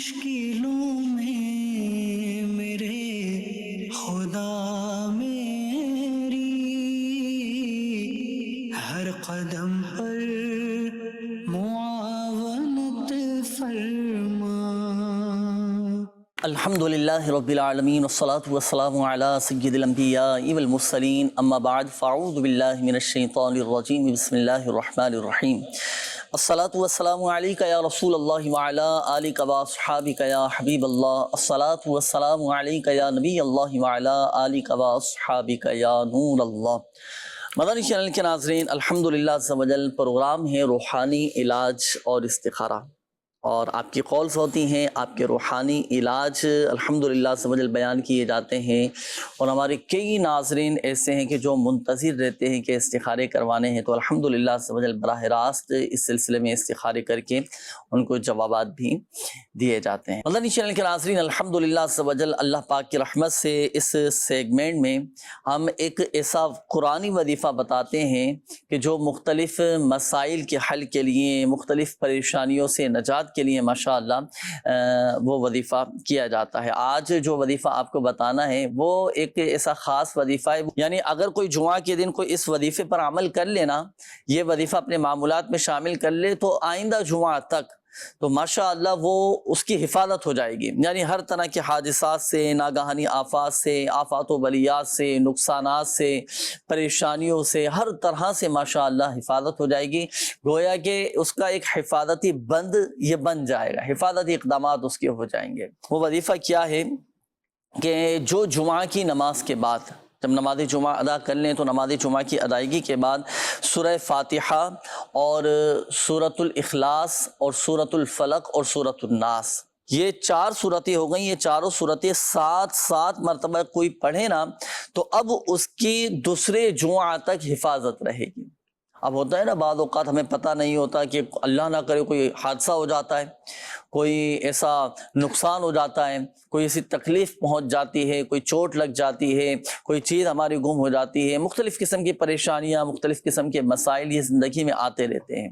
مشکلوں میں میرے خدا میری ہر قدم پر معاونت فرما۔ الحمدللہ رب العالمین والصلاة والسلام علی سید الانبیاء والمرسلین، اما بعد فاعوذ باللہ من الشیطان الرجیم، بسم اللہ الرحمن الرحیم۔ الصلاة والسلام علیکہ یا رسول اللہ وعلی آلک واصحابک یا حبیب اللہ، الصلاة والسلام علیکہ یا نبی اللہ وعلی آلک واصحابک یا نور اللہ۔ مدنی چینل کے ناظرین، الحمدللہ عز و جل پروگرام ہے روحانی علاج اور استخارہ، اور آپ کی کالز ہوتی ہیں، آپ کے روحانی علاج الحمدللہ عز و جل بیان کیے جاتے ہیں، اور ہمارے کئی ناظرین ایسے ہیں کہ جو منتظر رہتے ہیں کہ استخارے کروانے ہیں، تو الحمدللہ عز و جل براہ راست اس سلسلے میں استخارے کر کے ان کو جوابات بھی دیے جاتے ہیں۔ مدنی چینل کے ناظرین، الحمدللہ عز و جل اللہ پاک کی رحمت سے اس سیگمنٹ میں ہم ایک ایسا قرآنی وظیفہ بتاتے ہیں کہ جو مختلف مسائل کے حل کے لیے، مختلف پریشانیوں سے نجات کے لیے ماشاءاللہ وہ وظیفہ کیا جاتا ہے۔ آج جو وظیفہ آپ کو بتانا ہے وہ ایک ایسا خاص وظیفہ ہے، یعنی اگر کوئی جمعہ کے دن کوئی اس وظیفے پر عمل کر لینا، یہ وظیفہ اپنے معمولات میں شامل کر لے، تو آئندہ جمعہ تک تو ماشاءاللہ وہ اس کی حفاظت ہو جائے گی، یعنی ہر طرح کے حادثات سے، ناگہانی آفات سے، آفات و بلیات سے، نقصانات سے، پریشانیوں سے، ہر طرح سے ماشاءاللہ حفاظت ہو جائے گی۔ گویا کہ اس کا ایک حفاظتی بند یہ بن جائے گا، حفاظتی اقدامات اس کے ہو جائیں گے۔ وہ وظیفہ کیا ہے کہ جو جمعہ کی نماز کے بعد جب نماز جمعہ ادا کر لیں تو نماز جمعہ کی ادائیگی کے بعد سورہ فاتحہ اور سورۃ الاخلاص اور سورۃ الفلق اور سورۃ الناس، یہ 4 صورتیں ہو گئیں، یہ چاروں صورتیں 7 مرتبہ کوئی پڑھے نا تو اب اس کی دوسرے جمعہ تک حفاظت رہے گی۔ اب ہوتا ہے نا بعض اوقات ہمیں پتہ نہیں ہوتا کہ اللہ نہ کرے کوئی حادثہ ہو جاتا ہے، کوئی ایسا نقصان ہو جاتا ہے، کوئی ایسی تکلیف پہنچ جاتی ہے، کوئی چوٹ لگ جاتی ہے، کوئی چیز ہماری گم ہو جاتی ہے، مختلف قسم کی پریشانیاں، مختلف قسم کے مسائل یہ زندگی میں آتے رہتے ہیں۔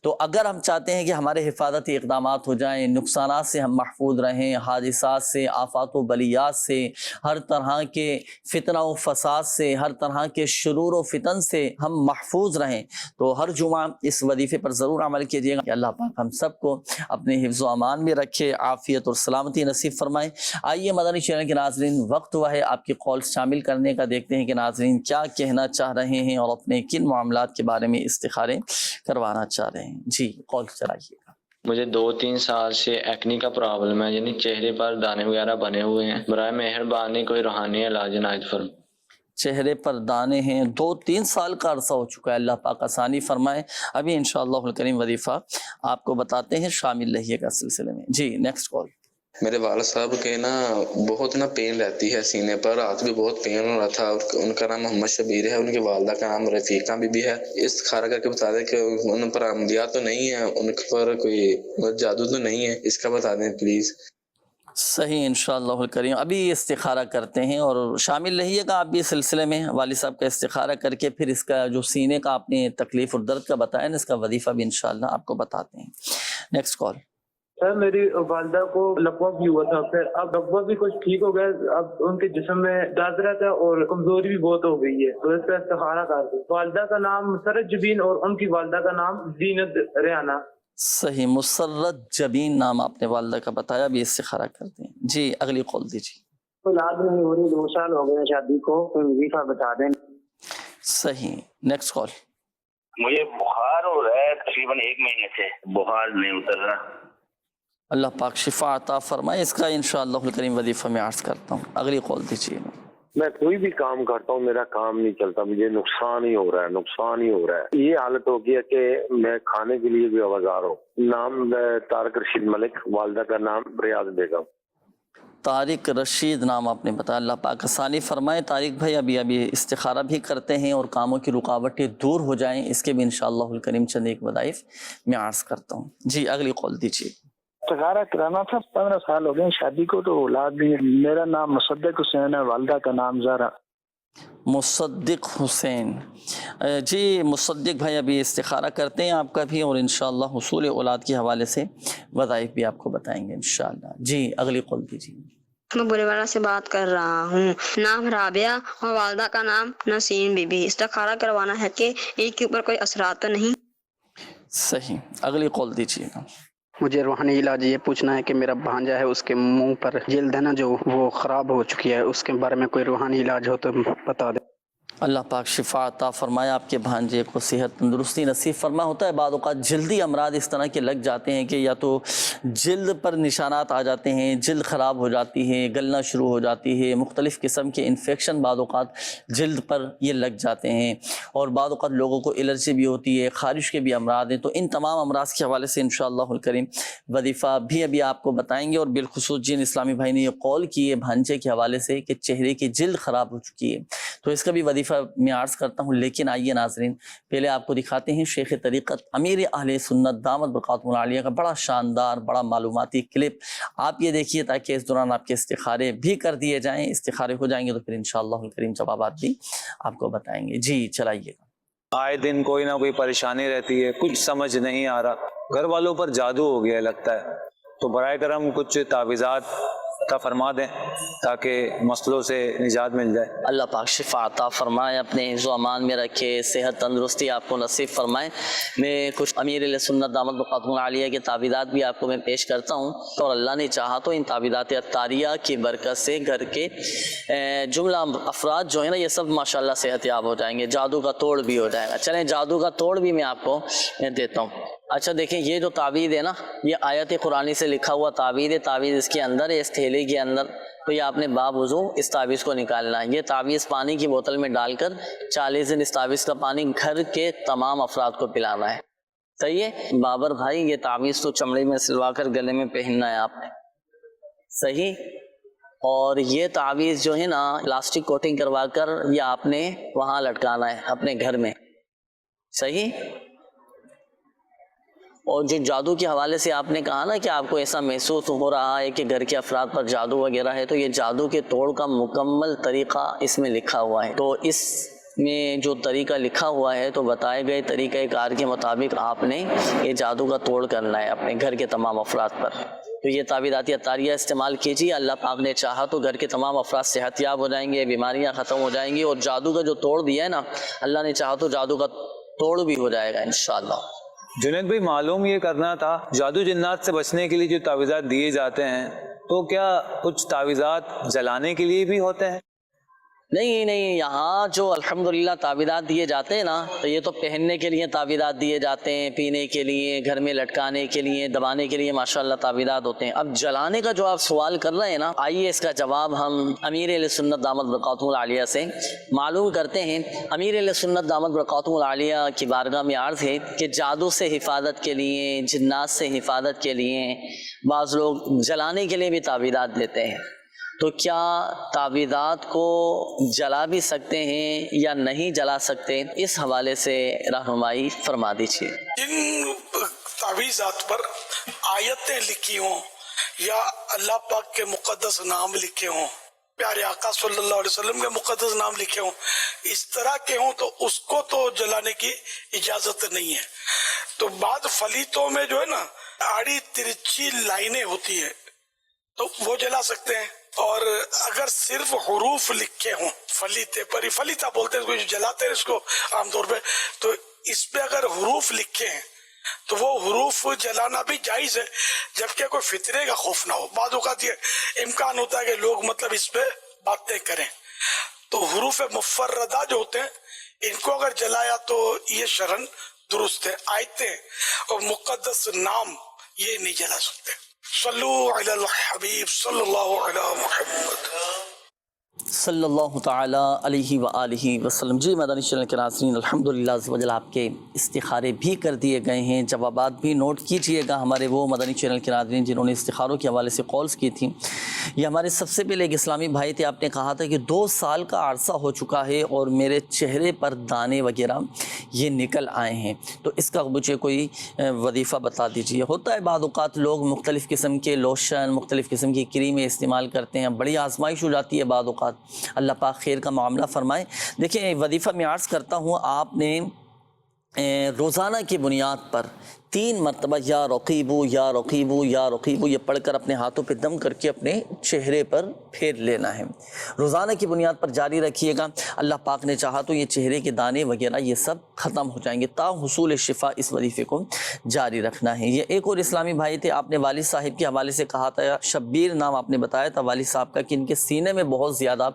تو اگر ہم چاہتے ہیں کہ ہمارے حفاظتی اقدامات ہو جائیں، نقصانات سے ہم محفوظ رہیں، حادثات سے، آفات و بلیات سے، ہر طرح کے فتنہ و فساد سے، ہر طرح کے شرور و فتن سے ہم محفوظ رہیں، تو ہر جمعہ اس وظیفے پر ضرور عمل کیجیے گا کہ اللہ پاک ہم سب کو اپنے حفظ و امان میں رکھے، عافیت اور سلامتی نصیب فرمائے۔ آئیے مدنی چینل کے ناظرین، وقت ہوا ہے آپ کی کال شامل کرنے کا، دیکھتے ہیں کہ ناظرین کیا کہنا چاہ رہے ہیں اور اپنے کن معاملات کے بارے میں استخارے کروانا چاہ رہے ہیں۔ جی کال چلائیے گا۔ مجھے 2-3 سال سے ایکنی کا پرابلم ہے، یعنی چہرے پر دانے وغیرہ بنے ہوئے ہیں، برائے مہربانی کوئی روحانی علاج عنایت فرمائیں۔ چہرے پر دانے ہیں، 2-3 سال کا عرصہ ہو چکا ہے، اللہ پاک آسانی فرمائے۔ ابھی انشاءاللہ الکریم وظیفہ آپ کو بتاتے ہیں، شامل رہیے گا سلسلے میں۔ جی نیکسٹ کال۔ میرے والد صاحب کے بہت پین رہتی ہے سینے پر، رات بھی بہت پین ہو رہا تھا۔ ان کا نام محمد شبیر ہے، ان کی والدہ کا نام رفیقہ بی بی ہے۔ استخارہ کر کے بتا دیں کہ ان پر عملیات تو نہیں ہے، ان پر کوئی جادو تو نہیں ہے، اس کا بتا دیں پلیز۔ صحیح انشاءاللہ الکریم، ابھی استخارہ کرتے ہیں اور شامل رہیے گا آپ بھی سلسلے میں۔ والد صاحب کا استخارہ کر کے پھر اس کا جو سینے کا آپ نے تکلیف اور درد کا بتایا نا، اس کا وظیفہ بھی انشاءاللہ آپ کو بتاتے ہیں۔ Next call. سر میری والدہ کو لقوہ بھی ہوا تھا، پھر اب لقوہ بھی کچھ ٹھیک ہو گیا، اب ان کے جسم میں درد رہتا ہے اور کمزوری بھی بہت ہو گئی ہے، تو اس کا استخارہ کر دیں۔ والدہ کا نام مسرت جبین اور ان کی والدہ کا نام زینت ریانہ۔ صحیح، مسرت جبین نام آپ نے والدہ کا بتایا، بھی استخارہ کرتے ہیں۔ جی اگلی کال دیجیے۔ اولاد نہیں ہو رہی، 2 سال ہو گئے شادی کو، کوئی وظیفہ بتا دیں۔ صحیح، نیکسٹ کال۔ مجھے بخار ہو رہا ہے تقریباً 1 مہینے سے، بخار نہیں اتر رہا۔ اللہ پاک شفا عطا فرمائے، اس کا انشاءاللہ الکریم وظیفہ میں عرض کرتا ہوں۔ اگلی کال دیجیے۔ میں کوئی بھی کام کرتا ہوں میرا کام نہیں چلتا، مجھے نقصان ہی ہو رہا ہے، نقصان ہی ہو رہا ہے۔ یہ حالت ہو گیا کہ میں کھانے کے لیے بھی آوازار ہوں۔ نام طارق رشید ملک، والدہ کا نام ریاض بیگم۔ طارق رشید نام آپ نے بتایا، اللہ پاک آسانی فرمائے۔ طارق بھائی ابھی استخارہ بھی کرتے ہیں اور کاموں کی رکاوٹیں دور ہو جائیں، اس کے بھی انشاءاللہ الکریم چند ایک وظائف میں عرض کرتا ہوں۔ جی اگلی کال دیجیے۔ استخارہ کرانا تھا، 15 سال ہو گئے شادی کو، تو اولاد نہیں ہے۔ میرا نام مصدق حسین ہے، والدہ کا نام زہرا۔ مصدق حسین، جی مصدق بھائی ابھی استخارہ کرتے ہیں آپ کا بھی، اور انشاءاللہ حصول اولاد کے حوالے سے وظائف بھی آپ کو بتائیں گے انشاءاللہ۔ جی اگلی قول دیجیے۔ میں برے والا سے بات کر رہا ہوں، نام رابعہ اور والدہ کا نام نسیم بی بی۔ استخارہ کروانا ہے کہ ان کے اوپر کوئی اثرات تو نہیں؟ صحیح، اگلی قول دیجیے گا۔ مجھے روحانی علاج یہ پوچھنا ہے کہ میرا بھانجا ہے، اس کے منہ پر جلد ہے نا جو وہ خراب ہو چکی ہے، اس کے بارے میں کوئی روحانی علاج ہو تو بتا دیں۔ اللہ پاک شفا عطا فرمائے، آپ کے بھانجے کو صحت تندرستی نصیب فرما۔ ہوتا ہے بعض اوقات جلدی امراض اس طرح کے لگ جاتے ہیں کہ یا تو جلد پر نشانات آ جاتے ہیں، جلد خراب ہو جاتی ہے، گلنا شروع ہو جاتی ہے، مختلف قسم کے انفیکشن بعض اوقات جلد پر یہ لگ جاتے ہیں، اور بعض اوقات لوگوں کو الرجی بھی ہوتی ہے، خارش کے بھی امراض ہیں۔ تو ان تمام امراض کے حوالے سے انشاءاللہ الکریم وظیفہ بھی ابھی آپ کو بتائیں گے، اور بالخصوص جن اسلامی بھائی نے یہ قول کی ہے بھانجے کے حوالے سے کہ چہرے کی جلد خراب ہو چکی ہے، تو اس کا بھی وظیفہ میں عرض کرتا ہوں۔ لیکن آئیے ناظرین، پہلے آپ کو دکھاتے ہیں شیخ طریقت امیر اہل سنت دامت برکاتہم العالیہ کا بڑا شاندار بڑا معلوماتی کلپ، آپ یہ دیکھیے تاکہ اس دوران آپ کے استخارے بھی کر دیے جائیں۔ استخارے ہو جائیں گے تو پھر انشاءاللہ الکریم جوابات بھی آپ کو بتائیں گے۔ جی چلائیے گا۔ آئے دن کوئی نہ کوئی پریشانی رہتی ہے، کچھ سمجھ نہیں آ رہا، گھر والوں پر جادو ہو گیا لگتا ہے، تو برائے کرم کچھ تعویذات عطا فرما دیں تاکہ مسئلوں سے نجات مل جائے۔ اللہ پاک شفا عطا فرمائے، اپنے حفظ و امان میں رکھے، صحت تندرستی آپ کو نصیب فرمائے۔ میں کچھ امیر اہل سنت دامت برکاتہم العالیہ کے تعویذات بھی آپ کو میں پیش کرتا ہوں، اور اللہ نے چاہا تو ان تعویذات عطاریہ کی برکت سے گھر کے جملہ افراد جو ہیں نا یہ سب ماشاءاللہ صحت یاب ہو جائیں گے، جادو کا توڑ بھی ہو جائے گا۔ چلیں جادو کا توڑ بھی میں آپ کو دیتا ہوں۔ اچھا دیکھیں، یہ جو تعویذ ہے نا یہ آیت قرآنی سے لکھا ہوا تعویذ ہے، تعویذ اس کے اندر ہے، اس تھیلے کے اندر، تو یہ آپ نے بابوضو اس تعویذ کو نکالنا ہے۔ یہ تعویذ پانی کی بوتل میں ڈال کر 40 دن اس تعویذ کا پانی گھر کے تمام افراد کو پلانا ہے۔ صحیح ہے بابر بھائی، یہ تعویذ تو چمڑے میں سلوا کر گلے میں پہننا ہے آپ نے، صحیح۔ اور یہ تعویذ جو ہے نا پلاسٹک کوٹنگ کروا کر یہ آپ نے وہاں لٹکانا ہے اپنے گھر میں، صحیح۔ اور جو جادو کے حوالے سے آپ نے کہا نا کہ آپ کو ایسا محسوس ہو رہا ہے کہ گھر کے افراد پر جادو وغیرہ ہے، تو یہ جادو کے توڑ کا مکمل طریقہ اس میں لکھا ہوا ہے۔ تو اس میں جو طریقہ لکھا ہوا ہے تو بتائے گئے طریقہ کار کے مطابق آپ نے یہ جادو کا توڑ کرنا ہے اپنے گھر کے تمام افراد پر۔ تو یہ تعویذات عطاریہ استعمال کیجیے، اللہ پاک نے چاہا تو گھر کے تمام افراد صحت یاب ہو جائیں گے، بیماریاں ختم ہو جائیں گی، اور جادو کا جو توڑ دیا ہے نا اللہ نے چاہا تو جادو کا توڑ بھی ہو جائے گا انشاءاللہ۔ جنید بھائی معلوم یہ کرنا تھا، جادو جنات سے بچنے کے لیے جو تعویذات دیے جاتے ہیں تو کیا کچھ تعویذات جلانے کے لیے بھی ہوتے ہیں؟ نہیں، یہاں جو الحمدللہ تعویذات دیے جاتے ہیں نا تو یہ تو پہننے کے لیے تعویذات دیے جاتے ہیں، پینے کے لیے، گھر میں لٹکانے کے لیے، دبانے کے لیے ماشاءاللہ تعویذات ہوتے ہیں۔ اب جلانے کا جو آپ سوال کر رہے ہیں نا، آئیے اس کا جواب ہم امیر اہل سنت دامت برکاتہم العالیہ سے معلوم کرتے ہیں۔ امیر اہل سنت دامت برکاتہم العالیہ کی بارگاہ میں عرض ہے کہ جادو سے حفاظت کے لیے، جنات سے حفاظت کے لیے بعض لوگ جلانے کے لیے بھی تعویذات دیتے ہیں، تو کیا تعویذات کو جلا بھی سکتے ہیں یا نہیں جلا سکتے، اس حوالے سے رہنمائی فرما دیجیے۔ جن تعویذات پر آیتیں لکھی ہوں یا اللہ پاک کے مقدس نام لکھے ہوں، پیارے آقا صلی اللہ علیہ وسلم کے مقدس نام لکھے ہوں، اس طرح کے ہوں تو اس کو تو جلانے کی اجازت نہیں ہے۔ تو بعض فلیتوں میں جو ہے نا آڑی ترچی لائنیں ہوتی ہیں تو وہ جلا سکتے ہیں، اور اگر صرف حروف لکھے ہوں فلیتے پر، فلیتا بولتے ہیں اس کو، جو جلاتے ہیں اس کو عام طور پہ، تو اس پہ اگر حروف لکھے ہیں تو وہ حروف جلانا بھی جائز ہے، جبکہ کوئی فتنے کا خوف نہ ہو۔ بعض اوقات یہ امکان ہوتا ہے کہ لوگ مطلب اس پہ باتیں کریں، تو حروف مفردہ جو ہوتے ہیں ان کو اگر جلایا تو یہ شرعاً درست ہے۔ آیتیں اور مقدس نام یہ نہیں جلا سکتے۔ صلو علی الحبیب صلی اللہ علی محمد صلی اللہ تعالیٰ علیہ وآلہ وسلم۔ جی مدنی چینل کے ناظرین، الحمدللہ عز و جل آپ کے استخارے بھی کر دیے گئے ہیں، جوابات بھی نوٹ کیجئے گا۔ ہمارے وہ مدنی چینل کے ناظرین جنہوں نے استخاروں کے حوالے سے کالز کی تھیں، یہ ہمارے سب سے پہلے ایک اسلامی بھائی تھے، آپ نے کہا تھا کہ 2 سال کا عرصہ ہو چکا ہے اور میرے چہرے پر دانے وغیرہ یہ نکل آئے ہیں، تو اس کا مجھے کوئی وظیفہ بتا دیجئے۔ ہوتا ہے بعض اوقات لوگ مختلف قسم کے لوشن، مختلف قسم کی کریمیں استعمال کرتے ہیں، بڑی آزمائش ہو جاتی ہے بعض اوقات، تعلقات، اللہ پاک خیر کا معاملہ فرمائے۔ دیکھیں وظیفہ میں عرض کرتا ہوں، آپ نے روزانہ کی بنیاد پر 3 مرتبہ یا رقیبو یا رقیبو یا رقیبو یہ پڑھ کر اپنے ہاتھوں پہ دم کر کے اپنے چہرے پر پھیر لینا ہے۔ روزانہ کی بنیاد پر جاری رکھیے گا، اللہ پاک نے چاہا تو یہ چہرے کے دانے وغیرہ یہ سب ختم ہو جائیں گے۔ تا حصول شفا اس وظیفے کو جاری رکھنا ہے۔ یہ ایک اور اسلامی بھائی تھے، آپ نے والد صاحب کے حوالے سے کہا تھا، شبیر نام آپ نے بتایا تھا والد صاحب کا، کہ ان کے سینے میں بہت زیادہ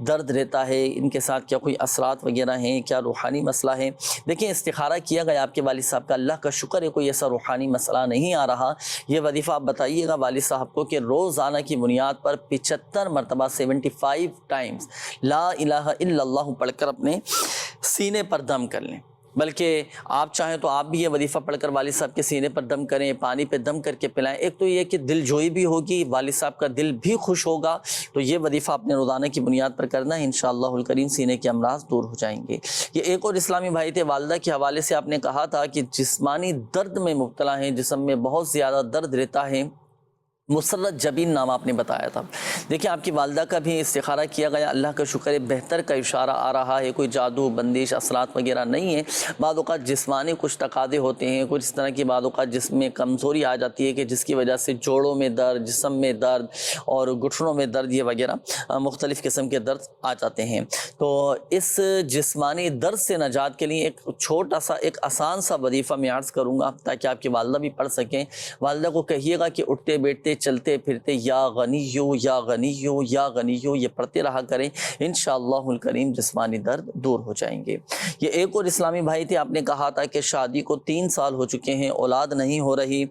درد رہتا ہے، ان کے ساتھ کیا کوئی اثرات وغیرہ ہیں، کیا روحانی مسئلہ ہے؟ دیکھیں استخارہ کیا گیا آپ کے والد صاحب کا، اللہ کا شکر ہے کوئی ایسا روحانی مسئلہ نہیں آ رہا۔ یہ وظیفہ آپ بتائیے گا والد صاحب کو کہ روزانہ کی بنیاد پر 75 مرتبہ 75 ٹائمز لا الہ الا اللہ پڑھ کر اپنے سینے پر دم کر لیں۔ بلکہ آپ چاہیں تو آپ بھی یہ وظیفہ پڑھ کر والد صاحب کے سینے پر دم کریں، پانی پہ دم کر کے پلائیں۔ ایک تو یہ کہ دل جوئی بھی ہوگی، والد صاحب کا دل بھی خوش ہوگا، تو یہ وظیفہ اپنے روزانہ کی بنیاد پر کرنا ہے، انشاءاللہ الکریم سینے کے امراض دور ہو جائیں گے۔ یہ ایک اور اسلامی بھائی تھے، والدہ کے حوالے سے آپ نے کہا تھا کہ جسمانی درد میں مبتلا ہیں، جسم میں بہت زیادہ درد رہتا ہے، مسرت جبین نام آپ نے بتایا تھا۔ دیکھیں آپ کی والدہ کا بھی استخارہ کیا گیا، اللہ کا شکر ہے بہتر کا اشارہ آ رہا ہے، کوئی جادو بندش اثرات وغیرہ نہیں ہے۔ بعض اوقات جسمانی کچھ تقاضے ہوتے ہیں، کچھ اس طرح کی بعض اوقات جسم میں کمزوری آ جاتی ہے کہ جس کی وجہ سے جوڑوں میں درد، جسم میں درد اور گھٹنوں میں درد یہ وغیرہ مختلف قسم کے درد آ جاتے ہیں۔ تو اس جسمانی درد سے نجات کے لیے ایک چھوٹا سا ایک آسان سا وظیفہ میں عرض کروں گا تاکہ آپ کی والدہ بھی پڑھ سکیں۔ والدہ کو کہیے گا کہ اٹھتے بیٹھتے چلتے پھرتے یا غنیو یا غنیو یا غنیو یہ پڑھتے رہا کریں، انشاءاللہ الکریم جسمانی درد دور ہو جائیں گے۔ یہ ایک اور اسلامی بھائی تھے، آپ نے کہا تھا کہ شادی کو 3 سال ہو چکے ہیں، اولاد نہیں ہو رہی،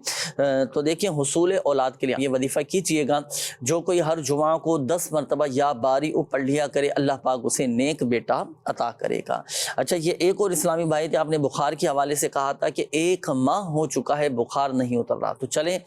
تو دیکھیں حصول اولاد کے لیے یہ وظیفہ کیجئے گا۔ جو کوئی ہر جمعہ کو 10 مرتبہ یا باری پڑھ لیا کرے، اللہ پاک اسے نیک بیٹا عطا کرے گا۔ اچھا یہ ایک اور اسلامی بھائی تھے، آپ نے بخار کے حوالے سے کہا تھا کہ 1 ماہ ہو چکا ہے بخار نہیں اتر رہا، تو چلیں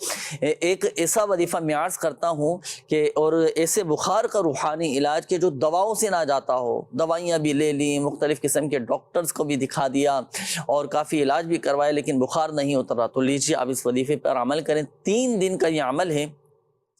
ایک ایسا وظیفہ میں عرض کرتا ہوں کہ اور ایسے بخار کا روحانی علاج کے جو دواؤں سے نہ جاتا ہو، دوائیاں بھی لے لیں، مختلف قسم کے ڈاکٹرز کو بھی دکھا دیا اور کافی علاج بھی کروایا لیکن بخار نہیں اتر رہا، تو لیجیے آپ اس وظیفے پر عمل کریں۔ 3 دن کا یہ عمل ہے،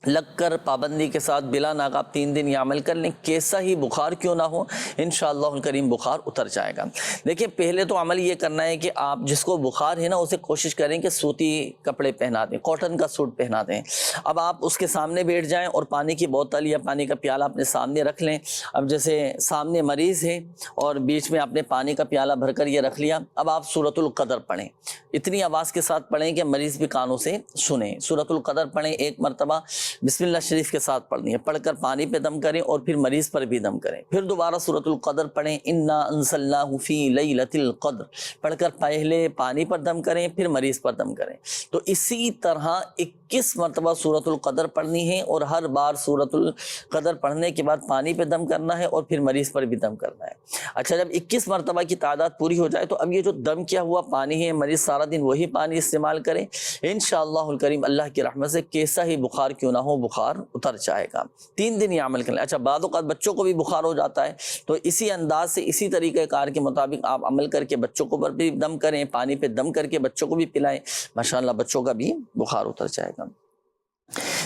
لگ کر پابندی کے ساتھ بلا ناغاب 3 دن یہ عمل کر لیں، کیسا ہی بخار کیوں نہ ہو انشاءاللہ الکریم بخار اتر جائے گا۔ دیکھیں پہلے تو عمل یہ کرنا ہے کہ آپ جس کو بخار ہے نا اسے کوشش کریں کہ سوتی کپڑے پہنا دیں، کاٹن کا سوٹ پہنا دیں۔ اب آپ اس کے سامنے بیٹھ جائیں اور پانی کی بوتل یا پانی کا پیالہ اپنے سامنے رکھ لیں۔ اب جیسے سامنے مریض ہے اور بیچ میں آپ نے پانی کا پیالہ بھر کر یہ رکھ لیا، اب آپ سورۃ القدر پڑھیں، اتنی آواز کے ساتھ پڑھیں کہ مریض بھی کانوں سے سنیں۔ سورۃ القدر پڑھیں 1 مرتبہ، بسم اللہ شریف کے ساتھ پڑھنی ہے، پڑھ کر پانی پہ دم کریں اور پھر مریض پر بھی دم کریں، پھر دوبارہ سورۃ القدر پڑھیں، انا انزلناہ فی لیلۃ القدر، پڑھ کر پہلے پانی پر دم کریں پھر مریض پر دم کریں۔ تو اسی طرح 21 مرتبہ سورۃ القدر پڑھنی ہے اور ہر بار سورۃ القدر پڑھنے کے بعد پانی پہ دم کرنا ہے اور پھر مریض پر بھی دم کرنا ہے۔ اچھا جب 21 مرتبہ کی تعداد پوری ہو جائے تو اب یہ جو دم کیا ہوا پانی ہے، مریض سارا دن وہی پانی استعمال کریں، انشاءاللہ الکریم اللہ کی رحمت سے کیسا ہی بخار کیوں نہ ہو بخار اتر جائے گا۔ 3 دن یہ عمل کریں۔ اچھا بعض اوقات بچوں کو بھی بخار ہو جاتا ہے، تو اسی انداز سے اسی طریقہ کار کے مطابق آپ عمل کر کے بچوں کو پر بھی دم کریں، پانی پہ دم کر کے بچوں کو بھی پلائیں، ماشاءاللہ بچوں کا بھی بخار اتر جائے گا۔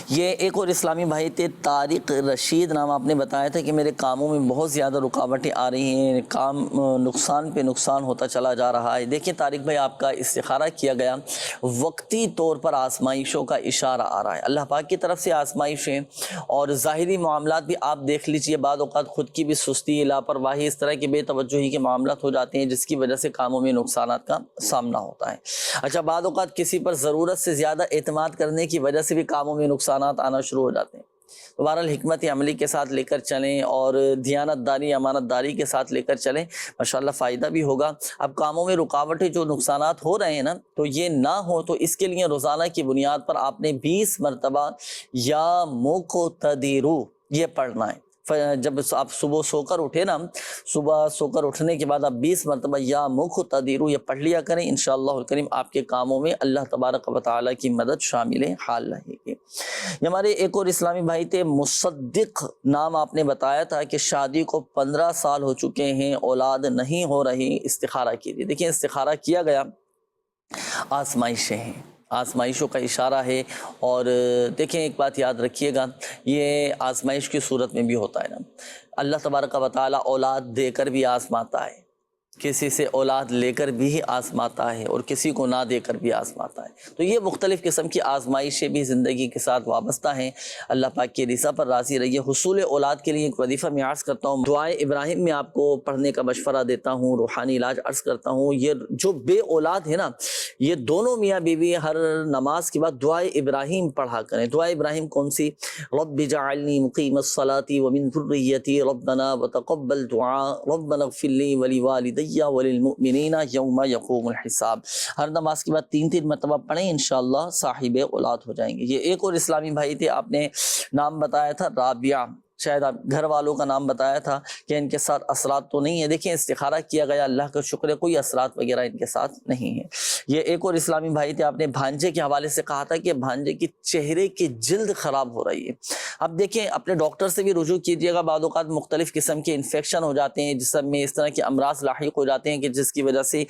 یہ ایک اور اسلامی بھائی تھے، طارق رشید نام آپ نے بتایا تھا کہ میرے کاموں میں بہت زیادہ رکاوٹیں آ رہی ہیں، کام نقصان پہ نقصان ہوتا چلا جا رہا ہے۔ دیکھیں طارق بھائی آپ کا استخارہ کیا گیا، وقتی طور پر آزمائشوں کا اشارہ آ رہا ہے، اللہ پاک کی طرف سے آزمائشیں اور ظاہری معاملات بھی آپ دیکھ لیجئے، بعض اوقات خود کی بھی سستی، لاپرواہی، اس طرح کے بے توجہی کے معاملات ہو جاتے ہیں جس کی وجہ سے کاموں میں نقصانات کا سامنا ہوتا ہے۔ اچھا بعض اوقات کسی پر ضرورت سے زیادہ اعتماد کرنے کی وجہ سے بھی کاموں میں نقصانات آنا شروع ہو جاتے ہیں۔ تو بہرحال حکمت عملی کے ساتھ لے کر چلیں اور دیانت داری امانت داری کے ساتھ لے کر چلیں، ماشاءاللہ فائدہ بھی ہوگا۔ اب کاموں میں رکاوٹیں جو نقصانات ہو رہے ہیں نا، تو یہ نہ ہو تو اس کے لیے روزانہ کی بنیاد پر آپ نے 20 مرتبہ یا مقتدرو یہ پڑھنا ہے۔ جب آپ صبح سو کر اٹھے نا، صبح سو کر اٹھنے کے بعد آپ 20 مرتبہ یا مقتدرو یہ پڑھ لیا کریں، انشاءاللہ الکریم آپ کے کاموں میں اللہ تبارک و تعالی کی مدد شامل حال رہے گی۔ یہ ہمارے ایک اور اسلامی بھائی تھے، مصدق نام آپ نے بتایا تھا کہ شادی کو 15 سال ہو چکے ہیں، اولاد نہیں ہو رہی، استخارہ کیجیے۔ دیکھیں استخارہ کیا گیا، آزمائشیں ہیں، آزمائشوں کا اشارہ ہے، اور دیکھیں ایک بات یاد رکھیے گا، یہ آزمائش کی صورت میں بھی ہوتا ہے نا، اللہ تبارک و تعالی اولاد دے کر بھی آزماتا ہے، کسی سے اولاد لے کر بھی آزماتا ہے اور کسی کو نہ دے کر بھی آزماتا ہے۔ تو یہ مختلف قسم کی آزمائشیں بھی زندگی کے ساتھ وابستہ ہیں۔ اللہ پاک کی رضا پر راضی رہیے۔ حصول اولاد کے لیے ایک وظیفہ میں عرض کرتا ہوں، دعائے ابراہیم میں آپ کو پڑھنے کا مشورہ دیتا ہوں، روحانی علاج عرض کرتا ہوں۔ یہ جو بے اولاد ہے نا، یہ دونوں میاں بیوی ہر نماز کے بعد دعائے ابراہیم پڑھا کریں۔ دعائے ابراہیم کون سی؟ رب اجعلنی مقیم الصلاۃ ومن ذریتی ربنا وتقبل دعاء ربنا اغفر لی ولوالدی وللمؤمنین یوم یقوم الحساب۔ ہر نماز کے بعد 3 مرتبہ پڑھیں، انشاءاللہ صاحب اولاد ہو جائیں گے۔ یہ ایک اور اسلامی بھائی تھے، آپ نے نام بتایا تھا رابعہ، شاید آپ گھر والوں کا نام بتایا تھا کہ ان کے ساتھ اثرات تو نہیں ہے۔ دیکھیں استخارہ کیا گیا، اللہ کا شکر ہے، کوئی اثرات وغیرہ ان کے ساتھ نہیں ہے۔ یہ ایک اور اسلامی بھائی تھے، آپ نے بھانجے کے حوالے سے کہا تھا کہ بھانجے کی چہرے کی جلد خراب ہو رہی ہے۔ اب دیکھیں اپنے ڈاکٹر سے بھی رجوع کیجیے گا، بعض اوقات مختلف قسم کے انفیکشن ہو جاتے ہیں جسم میں، اس طرح کے امراض لاحق ہو جاتے ہیں کہ جس کی وجہ سے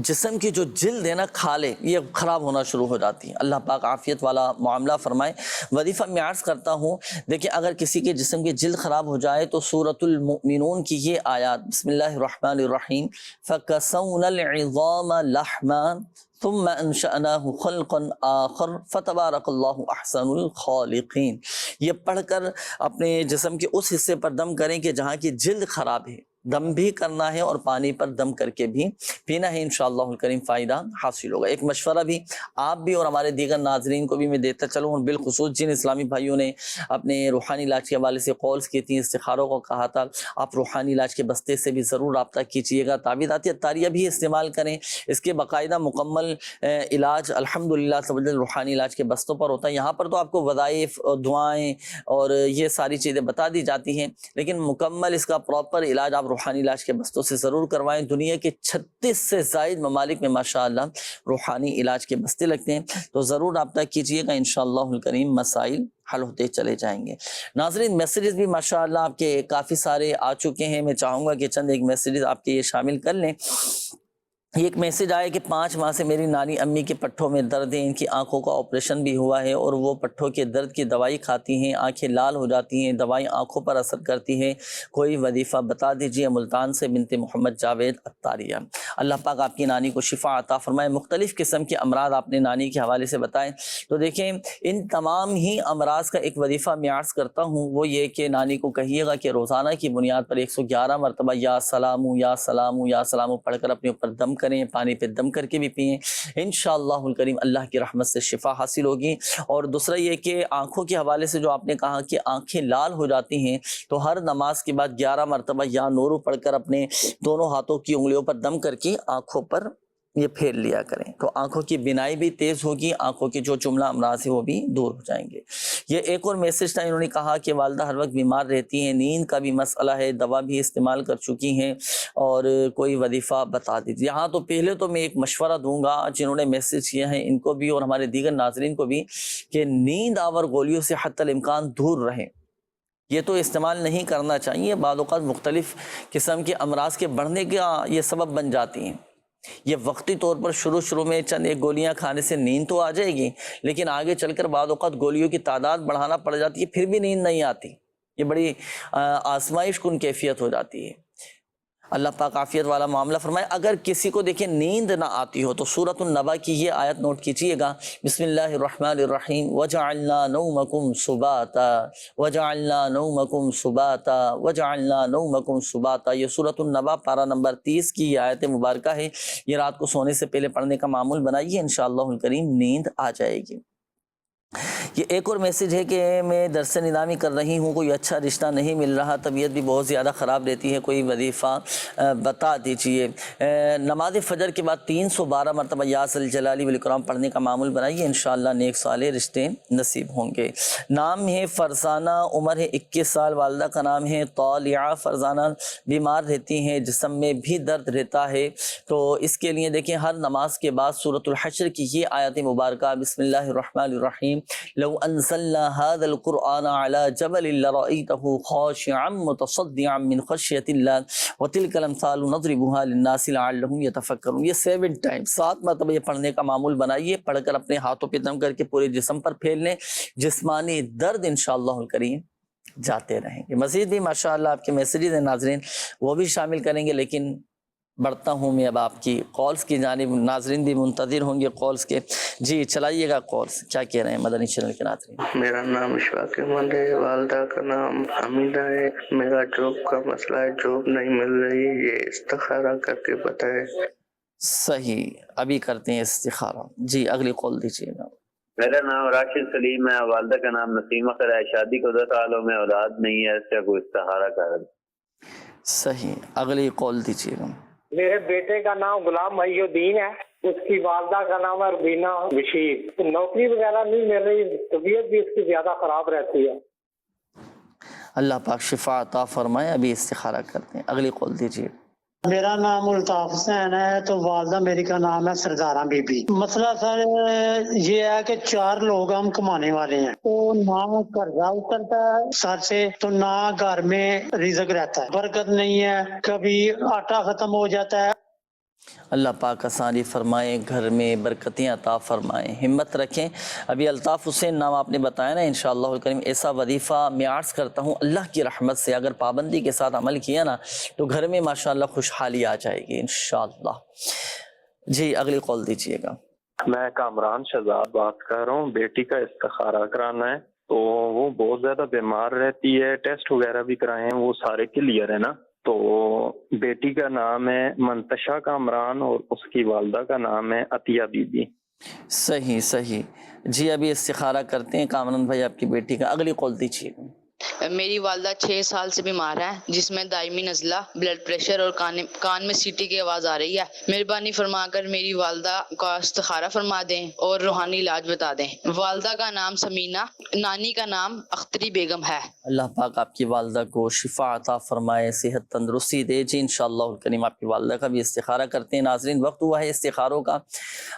جسم کی جو جلد ہے نا، کھالیں، یہ خراب ہونا شروع ہو جاتی ہے۔ اللہ پاک عافیت والا معاملہ فرمائے۔ وظیفہ میں عرض کرتا ہوں، دیکھیں اگر کسی کے جسم کی جلد خراب ہو جائے تو سورۃ المؤمنون کی یہ آیات، بسم اللہ الرحمن الرحیم، فَكَسَوْنَا الْعِظَامَ لَحْمًا ثم انشأناه خلقا آخر فتبارک اللہ احسن الخالقین، یہ پڑھ کر اپنے جسم کے اس حصے پر دم کریں کہ جہاں کی جلد خراب ہے، دم بھی کرنا ہے اور پانی پر دم کر کے بھی پینا ہے، انشاءاللہ الکریم فائدہ حاصل ہوگا۔ ایک مشورہ بھی آپ بھی اور ہمارے دیگر ناظرین کو بھی میں دیتا چلوں، اور بالخصوص جن اسلامی بھائیوں نے اپنے روحانی علاج کے حوالے سے کالز کی تھیں، استخاروں کو کہا تھا، آپ روحانی علاج کے بستے سے بھی ضرور رابطہ کیجیے گا۔ تعویذات اتاریہ بھی استعمال کریں، اس کے باقاعدہ مکمل علاج الحمدللہ روحانی علاج کے بستوں پر ہوتا ہے۔ یہاں پر تو آپ کو وظائف، دعائیں اور یہ ساری چیزیں بتا دی جاتی ہیں، لیکن مکمل اس کا پراپر علاج آپ روحانی علاج کے بستوں سے ضرور کروائیں۔ دنیا کے 36 سے زائد ممالک میں ماشاءاللہ روحانی علاج کے بستے لگتے ہیں، تو ضرور رابطہ کیجیے گا، انشاءاللہ الکریم مسائل حل ہوتے چلے جائیں گے۔ ناظرین میسیجز بھی ماشاءاللہ آپ کے کافی سارے آ چکے ہیں، میں چاہوں گا کہ چند ایک میسیجز آپ کے یہ شامل کر لیں۔ یہ ایک میسیج آیا کہ 5 ماہ سے میری نانی امی کے پٹھوں میں درد ہے، ان کی آنکھوں کا آپریشن بھی ہوا ہے اور وہ پٹھوں کے درد کی دوائی کھاتی ہیں، آنکھیں لال ہو جاتی ہیں، دوائی آنکھوں پر اثر کرتی ہے، کوئی وظیفہ بتا دیجیے۔ ملتان سے بنت محمد جاوید اتاریہ، اللہ پاک آپ کی نانی کو شفا عطا فرمائے۔ مختلف قسم کے امراض آپ نے نانی کے حوالے سے بتائیں، تو دیکھیں ان تمام ہی امراض کا ایک وظیفہ میں عرض کرتا ہوں، وہ یہ کہ نانی کو کہیے گا کہ روزانہ کی بنیاد پر 111 مرتبہ یا سلام یا سلام یا سلام پڑھ کر اپنے اوپر دم کریں، پانی پہ دم کر کے بھی پئیں، انشاءاللہ الکریم اللہ کی رحمت سے شفا حاصل ہوگی۔ اور دوسرا یہ کہ آنکھوں کے حوالے سے جو آپ نے کہا کہ آنکھیں لال ہو جاتی ہیں، تو ہر نماز کے بعد 11 مرتبہ یا نورو پڑھ کر اپنے دونوں ہاتھوں کی انگلیوں پر دم کر کے آنکھوں پر یہ پھیر لیا کریں، تو آنکھوں کی بینائی بھی تیز ہوگی، آنکھوں کے جو جملہ امراض ہے وہ بھی دور ہو جائیں گے۔ یہ ایک اور میسج تھا، انہوں نے کہا کہ والدہ ہر وقت بیمار رہتی ہیں، نیند کا بھی مسئلہ ہے، دوا بھی استعمال کر چکی ہیں اور کوئی وظیفہ بتا دیجیے۔ یہاں تو پہلے تو میں ایک مشورہ دوں گا جنہوں نے میسج کیا ہے ان کو بھی اور ہمارے دیگر ناظرین کو بھی، کہ نیند آور گولیوں سے حتی الامکان دور رہیں، یہ تو استعمال نہیں کرنا چاہیے، بعض اوقات مختلف قسم کے امراض کے بڑھنے کا یہ سبب بن جاتی ہیں۔ یہ وقتی طور پر شروع میں چند ایک گولیاں کھانے سے نیند تو آ جائے گی، لیکن آگے چل کر بعض اوقات گولیوں کی تعداد بڑھانا پڑ جاتی ہے، پھر بھی نیند نہیں آتی، یہ بڑی آزمائش کن کیفیت ہو جاتی ہے۔ اللہ پاک عافیت والا معاملہ فرمائے۔ اگر کسی کو دیکھیں نیند نہ آتی ہو تو سورۃ النبا کی یہ آیت نوٹ کیجئے گا، بسم اللہ الرحمن الرحیم، وَجَعَلْنَا نَوْمَكُمْ سُبَاتًا وَجَعَلْنَا نَوْمَكُمْ سُبَاتًا وَجَعَلْنَا نَوْمَكُمْ سُبَاتًا، یہ سورۃ النبا پارہ نمبر 30 کی یہ آیت مبارکہ ہے، یہ رات کو سونے سے پہلے پڑھنے کا معمول بنائیے، انشاءاللہ الکریم نیند آ جائے گی۔ یہ ایک اور میسج ہے کہ میں درس نظامی کر رہی ہوں، کوئی اچھا رشتہ نہیں مل رہا، طبیعت بھی بہت زیادہ خراب رہتی ہے، کوئی وظیفہ بتا دیجئے۔ نماز فجر کے بعد 312 مرتبہ یا ذی الجلال والاکرام پڑھنے کا معمول بنائیے، انشاءاللہ نیک صالح رشتے نصیب ہوں گے۔ نام ہے فرزانہ، عمر ہے 21 سال، والدہ کا نام ہے طالعہ۔ فرزانہ بیمار رہتی ہیں، جسم میں بھی درد رہتا ہے، تو اس کے لیے دیکھیں ہر نماز کے بعد سورۃ الحشر کی یہ آیت مبارکہ، بسم اللہ الرحمن الرحیم، لو انزلنا هذا القرآن على جبل لرأيته خاشعا متصدعا من خشية الله وتلك الامثال نضربها للناس لعلهم يتفكرون۔ یہ 7 ٹائم 7 مرتبہ یہ پڑھنے کا معمول بنائیے، پڑھ کر اپنے ہاتھوں پہ دم کر کے پورے جسم پر پھیر لیں، جسمانی درد انشاءاللہ الکریم جاتے رہیں گے. مزید بھی ماشاءاللہ آپ کے میسیجز ہیں ناظرین، وہ بھی شامل کریں گے، لیکن بڑھتا ہوں میں اب آپ کی کالز کی جانب. ناظرین بھی منتظر ہوں گے کالز کے. جی چلائیے گا کالز. کیا کہہ رہے ہیں مدنی چینل کے ناظرین؟ میرا نام اشفاق احمد ہے، والدہ کا نام حمیدہ ہے. میرا جاب کا مسئلہ ہے، جاب نہیں مل رہی، یہ استخارہ کر کے بتائے. صحیح، ابھی کرتے ہیں استخارہ. جی اگلی کال دیجیے گا. میرا نام راشد سلیم ہے، والدہ کا نام نسیم اختر ہے. شادی کو 10 سالوں میں اولاد نہیں ہے، اس کا کوئی استخارہ کر. صحیح، اگلی کال دیجیے گا. میرے بیٹے کا نام غلام محی الدین ہے، اس کی والدہ کا نام ہے ربینہ بشیر. نوکری وغیرہ نہیں مل رہی، طبیعت بھی اس کی زیادہ خراب رہتی ہے. اللہ پاک شفا عطا فرمائے. ابھی استخارہ کرتے ہیں. اگلی کال دیجیے. میرا نام الطاف حسین ہے، تو والدہ میری کا نام ہے سردارہ بی بی. مسئلہ سر یہ ہے کہ 4 لوگ ہم کمانے والے ہیں، تو نہ قرضہ اترتا ہے سر سے، تو نہ گھر میں رزق رہتا ہے، برکت نہیں ہے، کبھی آٹا ختم ہو جاتا ہے. اللہ پاک آسانی فرمائے، گھر میں برکتیں عطا فرمائیں. ہمت رکھیں. ابھی الطاف حسین نام آپ نے بتایا نا، انشاءاللہ الکریم ایسا وظیفہ میں عرض کرتا ہوں اللہ کی رحمت سے اگر پابندی کے ساتھ عمل کیا نا تو گھر میں ماشاءاللہ خوشحالی آ جائے گی انشاءاللہ. جی اگلی کال دیجیے گا. میں کامران شہزاد بات کر رہا ہوں. بیٹی کا استخارہ کرانا ہے، تو وہ بہت زیادہ بیمار رہتی ہے، ٹیسٹ وغیرہ بھی کرائے ہیں، وہ سارے کلیئر ہے نا. تو بیٹی کا نام ہے منتشا کامران اور اس کی والدہ کا نام ہے عطیہ بی بی. صحیح صحیح. جی ابھی استخارہ کرتے ہیں کامران بھائی آپ کی بیٹی کا. اگلی کال دیجیے. میری والدہ 6 سال سے بیمار ہے، جس میں دائمی نزلہ، بلڈ پریشر اور کان میں سیٹی کی آواز آ رہی ہے. مہربانی فرما کر میری والدہ کا استخارہ فرما دیں اور روحانی علاج بتا دیں. والدہ کا نام سمینہ، نانی کا نام اختری بیگم ہے. اللہ پاک آپ کی والدہ کو شفا عطا فرمائے، صحت تندرستی دے. جی انشاءاللہ الکریم آپ کی والدہ کا بھی استخارہ کرتے ہیں. ناظرین وقت ہوا ہے استخاروں کا،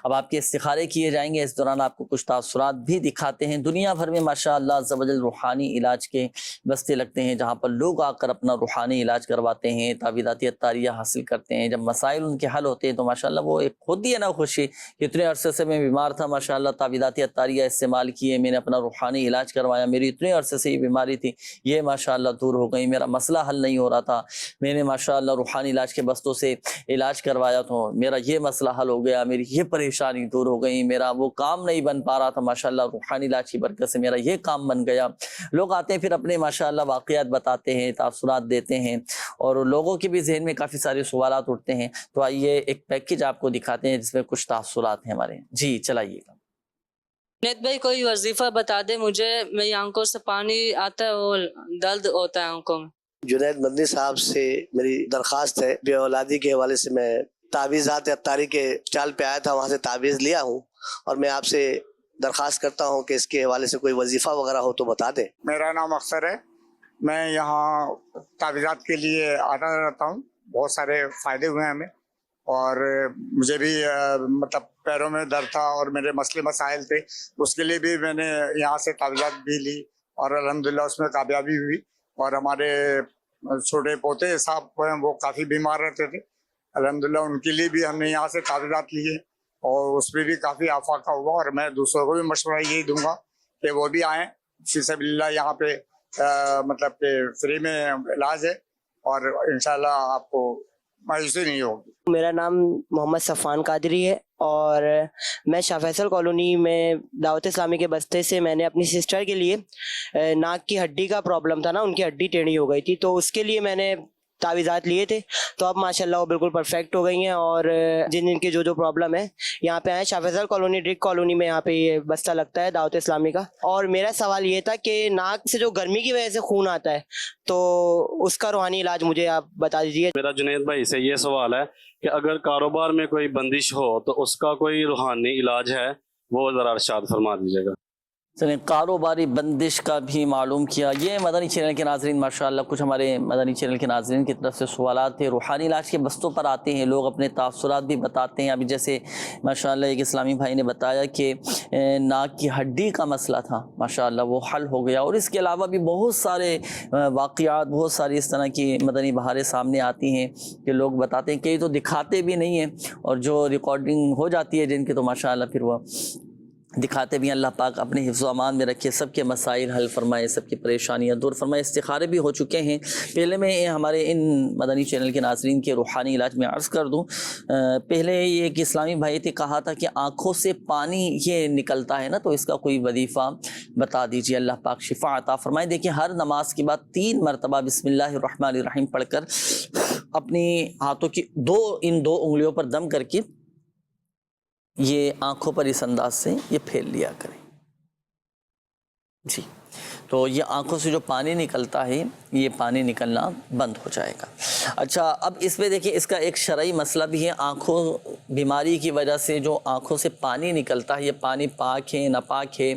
اب آپ کے استخارے کیے جائیں گے. اس دوران آپ کو کچھ تاثرات بھی دکھاتے ہیں. دنیا بھر میں ماشاءاللہ عز و جل روحانی علاج کے بستے لگتے ہیں، جہاں پر لوگ آ کر اپنا روحانی علاج کرواتے ہیں، تعویذات عطاریہ حاصل کرتے ہیں. جب مسائل ان کے حل ہوتے ہیں تو ماشاءاللہ وہ ایک خود ہی ہے نا خوشی کہ اتنے عرصے سے میں بیمار تھا، ماشاءاللہ تعویذات عطاریہ استعمال کیے، میں نے اپنا روحانی علاج کروایا، میری اتنے عرصے سے یہ بیماری تھی، یہ ماشاءاللہ دور ہو گئی، میرا مسئلہ حل نہیں ہو رہا تھا، میں نے ماشاءاللہ روحانی علاج کے بستوں سے علاج کروایا تو میرا یہ مسئلہ حل ہو گیا، میری یہ پریشانی دور ہو گئی، میرا وہ کام نہیں بن پا رہا تھا، ماشاءاللہ روحانی علاج کی برکت سے میرا یہ کام بن گیا. لوگ آتے ہیں پھر اپنے ماشاءاللہ واقعات بتاتے ہیں، تاثرات دیتے ہیں، اور لوگوں کے بھی ذہن میں کافی سارے سوالات اٹھتے ہیں. تو آئیے ایک پیکیج آپ کو دکھاتے ہیں جس میں کچھ تاثرات ہیں ہمارے. جی چلائیے گا. جنید بھائی کوئی وظیفہ بتا دے مجھے، میری آنکھوں سے پانی آتا ہے اور درد ہوتا ہے آنکھوں میں. جنید مدنی صاحب سے میری درخواست ہے، بے اولادی کے حوالے سے میں تعویذات عطاری کے چال پہ آیا تھا، وہاں سے تعویذ لیا ہوں، اور میں آپ سے درخواست کرتا ہوں کہ اس کے حوالے سے کوئی وظیفہ وغیرہ ہو تو بتا دیں. میرا نام اختر ہے، میں یہاں تعویذات کے لیے آتا رہتا ہوں. بہت سارے فائدے ہوئے ہیں ہمیں، اور مجھے بھی مطلب پیروں میں درد تھا اور میرے مسئلے مسائل تھے، اس کے لیے بھی میں نے یہاں سے تعویذات بھی لی اور الحمدللہ اس میں کامیابی ہوئی. اور ہمارے چھوٹے پوتے صاحب ہیں وہ کافی بیمار رہتے تھے، الحمدللہ ان کے لیے بھی ہم نے یہاں سے تعویذات لیے اور اس پہ بھی کافی افاقہ ہوا. اور میں دوسروں کو بھی مشورہ یہی دوں گا کہ وہ بھی آئیں فی سبیل اللہ. یہاں پہ مطلب کہ فری میں علاج ہے اور انشاءاللہ آپ کو مایوسی نہیں ہوگی. میرا نام محمد صفان قادری ہے اور میں شاہ فیصل کالونی میں دعوت اسلامی کے بستے سے میں نے اپنی سسٹر کے لیے ناک کی ہڈی کا پرابلم تھا نا، ان کی ہڈی ٹیڑھی ہو گئی تھی، تو اس کے لیے میں نے تعویذات لیے تھے، تو اب ماشاءاللہ وہ بالکل پرفیکٹ ہو گئی ہیں. اور جن کی جو پرابلم ہے یہاں پہ آئے، شاہ فیصل کالونی ڈرک کالونی میں یہاں پہ یہ بستہ لگتا ہے دعوت اسلامی کا. اور میرا سوال یہ تھا کہ ناک سے جو گرمی کی وجہ سے خون آتا ہے تو اس کا روحانی علاج مجھے آپ بتا دیجیے. میرا جنید بھائی سے یہ سوال ہے کہ اگر کاروبار میں کوئی بندش ہو تو اس کا کوئی روحانی علاج ہے، وہ ذرا ارشاد فرما دیجیے گا. چلیں کاروباری بندش کا بھی معلوم کیا. یہ مدنی چینل کے ناظرین ماشاءاللہ کچھ ہمارے مدنی چینل کے ناظرین کی طرف سے سوالات تھے. روحانی علاج کے بستوں پر آتے ہیں لوگ، اپنے تاثرات بھی بتاتے ہیں. ابھی جیسے ماشاءاللہ ایک اسلامی بھائی نے بتایا کہ ناک کی ہڈی کا مسئلہ تھا، ماشاءاللہ وہ حل ہو گیا. اور اس کے علاوہ بھی بہت سارے واقعات، بہت ساری اس طرح کی مدنی بہاریں سامنے آتی ہیں کہ لوگ بتاتے ہیں. کئی تو دکھاتے بھی نہیں ہیں اور جو ریکارڈنگ ہو جاتی ہے جن کی تو ماشاءاللہ پھر وہ دکھاتے بھی ہیں۔ اللہ پاک اپنے حفظ و امان میں رکھے، سب کے مسائل حل فرمائے، سب کی پریشانیاں دور فرمائے۔ استخارے بھی ہو چکے ہیں۔ پہلے میں ہمارے ان مدنی چینل کے ناظرین کے روحانی علاج میں عرض کر دوں، پہلے یہ کہ اسلامی بھائی نے کہا تھا کہ آنکھوں سے پانی یہ نکلتا ہے نا، تو اس کا کوئی وظیفہ بتا دیجیے، اللہ پاک شفا عطا فرمائے۔ دیکھیں ہر نماز کے بعد 3 مرتبہ بسم اللہ الرحمن الرحیم پڑھ کر اپنی ہاتھوں کی ان دو انگلیوں پر دم کر کے یہ آنکھوں پر اس انداز سے یہ پھیل لیا کریں جی، تو یہ آنکھوں سے جو پانی نکلتا ہے یہ پانی نکلنا بند ہو جائے گا۔ اچھا، اب اس میں دیکھیں اس کا ایک شرعی مسئلہ بھی ہے، آنکھوں بیماری کی وجہ سے جو آنکھوں سے پانی نکلتا ہے یہ پانی پاک ہے ناپاک ہے،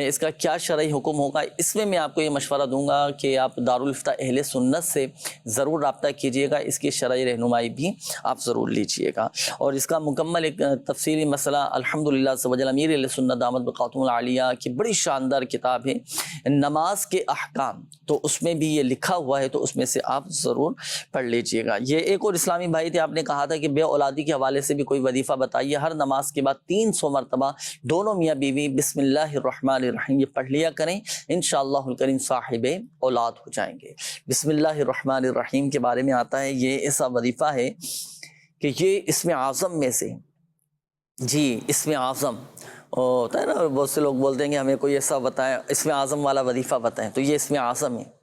اس کا کیا شرعی حکم ہوگا؟ اس میں آپ کو یہ مشورہ دوں گا کہ آپ دارالفتہ اہل سنت سے ضرور رابطہ کیجئے گا، اس کی شرعی رہنمائی بھی آپ ضرور لیجئے گا، اور اس کا مکمل ایک تفصیلی مسئلہ الحمدللہ سبحان امیر اہل سنت دامت بقاتم العالیہ کی بڑی شاندار کتاب ہے نماز کے احکام، تو اس میں بھی یہ لکھا ہوا ہے، تو اس میں سے آپ ضرور پڑھ لیجئے گا۔ یہ ایک اور اسلامی بھائی تھے، آپ نے کہا تھا کہ بے اولادی کے حوالے سے بھی کوئی وظیفہ بتائیے۔ ہر نماز کے بعد 300 مرتبہ دونوں میاں بیوی بسم اللہ الرحمن الرحیم یہ پڑھ لیا کریں، انشاءاللہ الکریم صاحب اولاد ہو جائیں گے۔ بسم اللہ الرحمن الرحیم کے بارے میں آتا ہے، یہ ایسا وظیفہ ہے کہ یہ اسم اعظم میں سے جی، اسم اعظم ہوتا ہے نا، بہت سے لوگ بولتے ہیں کہ ہمیں کوئی ایسا بتائیں، اسم اعظم والا وظیفہ بتائیں، تو یہ اسم اعظم ہے،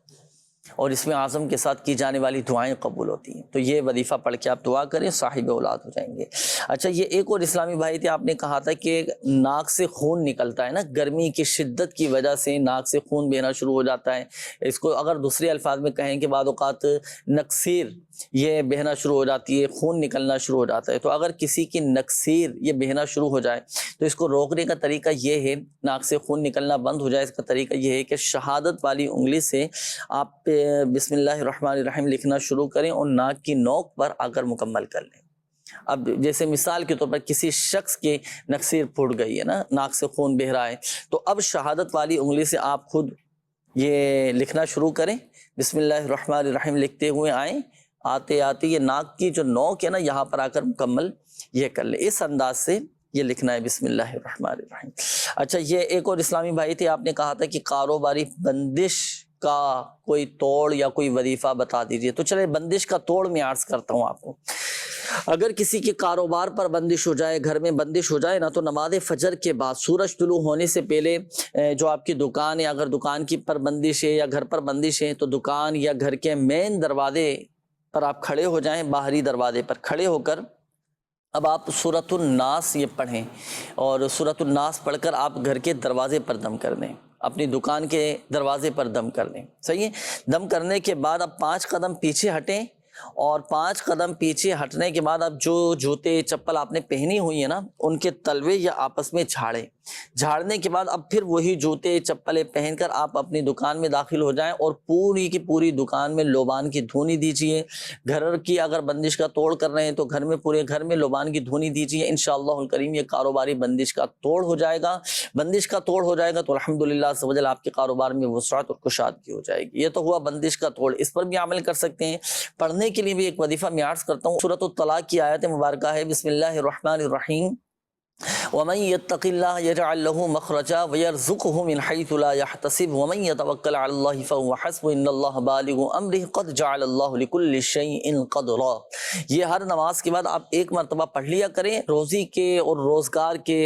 اور اس میں اعظم کے ساتھ کی جانے والی دعائیں قبول ہوتی ہیں، تو یہ وظیفہ پڑھ کے آپ دعا کریں، صاحب اولاد ہو جائیں گے۔ اچھا، یہ ایک اور اسلامی بھائی تھے، آپ نے کہا تھا کہ ناک سے خون نکلتا ہے نا، گرمی کی شدت کی وجہ سے ناک سے خون بہنا شروع ہو جاتا ہے، اس کو اگر دوسرے الفاظ میں کہیں کہ بعض اوقات نکسیر یہ بہنا شروع ہو جاتی ہے، خون نکلنا شروع ہو جاتا ہے، تو اگر کسی کی نکسیر یہ بہنا شروع ہو جائے تو اس کو روکنے کا طریقہ یہ ہے، ناک سے خون نکلنا بند ہو جائے، اس کا طریقہ یہ ہے کہ شہادت والی انگلی سے آپ بسم اللہ الرحمن الرحیم لکھنا شروع کریں اور ناک کی نوک پر آ کر مکمل کر لیں۔ اب جیسے مثال کے طور پر کسی شخص کی نکسیر پھوٹ گئی ہے نا، ناک سے خون بہ رہا ہے، تو اب شہادت والی انگلی سے آپ خود یہ لکھنا شروع کریں، بسم اللہ الرحمن الرحیم لکھتے ہوئے آئیں، آتے آتے یہ ناک کی جو نوک ہے نا یہاں پر آ کر مکمل یہ کر لیں، اس انداز سے یہ لکھنا ہے بسم اللہ الرحمن الرحیم۔ اچھا، یہ ایک اور اسلامی بھائی تھے، آپ نے کہا تھا کہ کاروباری بندش کا کوئی توڑ یا کوئی وظیفہ بتا دیجئے، تو چلے بندش کا توڑ میں عرض کرتا ہوں آپ کو۔ اگر کسی کے کاروبار پر بندش ہو جائے، گھر میں بندش ہو جائے نا، تو نماز فجر کے بعد سورج طلوع ہونے سے پہلے جو آپ کی دکان ہے، اگر دکان کی پر بندش ہے یا گھر پر بندش ہے، تو دکان یا گھر کے مین دروازے پر آپ کھڑے ہو جائیں، باہری دروازے پر کھڑے ہو کر اب آپ سورۃ الناس یہ پڑھیں، اور سورۃ الناس پڑھ کر آپ گھر کے دروازے پر دم کر دیں، اپنی دکان کے دروازے پر دم کر دیں، صحیح ہے۔ دم کرنے کے بعد اب 5 قدم پیچھے ہٹیں، اور 5 قدم پیچھے ہٹنے کے بعد اب جو جوتے چپل آپ نے پہنی ہوئی ہیں نا ان کے تلوے یا آپس میں جھاڑیں، جھاڑنے کے بعد اب پھر وہی جوتے چپلیں پہن کر آپ اپنی دکان میں داخل ہو جائیں، اور پوری کی پوری دکان میں لوبان کی دھونی دیجئے۔ گھر کی اگر بندش کا توڑ کر رہے ہیں تو گھر میں پورے گھر میں لوبان کی دھونی دیجئے، انشاءاللہ الکریم یہ کاروباری بندش کا توڑ ہو جائے گا۔ بندش کا توڑ ہو جائے گا تو الحمدللہ عز و جل آپ کے کاروبار میں وسعت اور کشادگی ہو جائے گی۔ یہ تو ہوا بندش کا توڑ، اس پر بھی عمل کر سکتے ہیں۔ پڑھنے کے لیے بھی ایک وظیفہ میں عرض کرتا ہوں، سورۃ الطلاق کی آیت مبارکہ ہے، بسم اللہ الرحمن الرحیم، وَمَن يَتَّقِ اللَّهَ يَجْعَل لَّهُ مَخْرَجًا وَيَرْزُقْهُ مِنْ حَيْثُ لَا يَحْتَسِبُ وَمَن يَتَوَكَّلْ عَلَى اللَّهِ فَهُوَ حَسْبُهُ إِنَّ اللَّهَ بَالِغُ أَمْرِهِ قَدْ جَعَلَ اللَّهُ لِكُلِّ شَيْءٍ قَدْرًا۔ یہ ہر نماز کے بعد آپ ایک مرتبہ پڑھ لیا کریں، روزی کے اور روزگار کے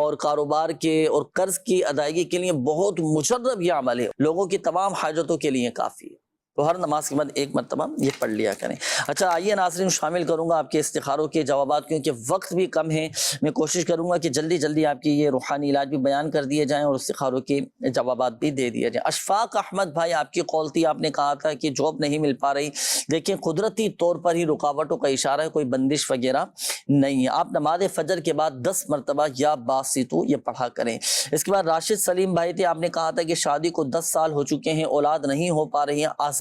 اور کاروبار کے اور قرض کی ادائیگی کے لیے بہت مجرب یہ عمل ہے، لوگوں کی تمام حاجتوں کے لیے کافی ہے، تو ہر نماز کے بعد ایک مرتبہ یہ پڑھ لیا کریں۔ اچھا آئیے ناظرین، شامل کروں گا آپ کے استخاروں کے جوابات، کیونکہ وقت بھی کم ہے، میں کوشش کروں گا کہ جلدی جلدی آپ کی یہ روحانی علاج بھی بیان کر دیے جائیں اور استخاروں کے جوابات بھی دے دیے جائیں۔ اشفاق احمد بھائی، آپ کی قول تھی، آپ نے کہا تھا کہ جاب نہیں مل پا رہی، لیکن قدرتی طور پر ہی رکاوٹوں کا اشارہ ہے، کوئی بندش وغیرہ نہیں ہے۔ آپ نماز فجر کے بعد 10 مرتبہ یا باسطو یہ پڑھا کریں۔ اس کے بعد راشد سلیم بھائی تھے، آپ نے کہا تھا کہ شادی کو 10 سال ہو چکے ہیں، اولاد نہیں ہو پا رہی ہے، آزمائش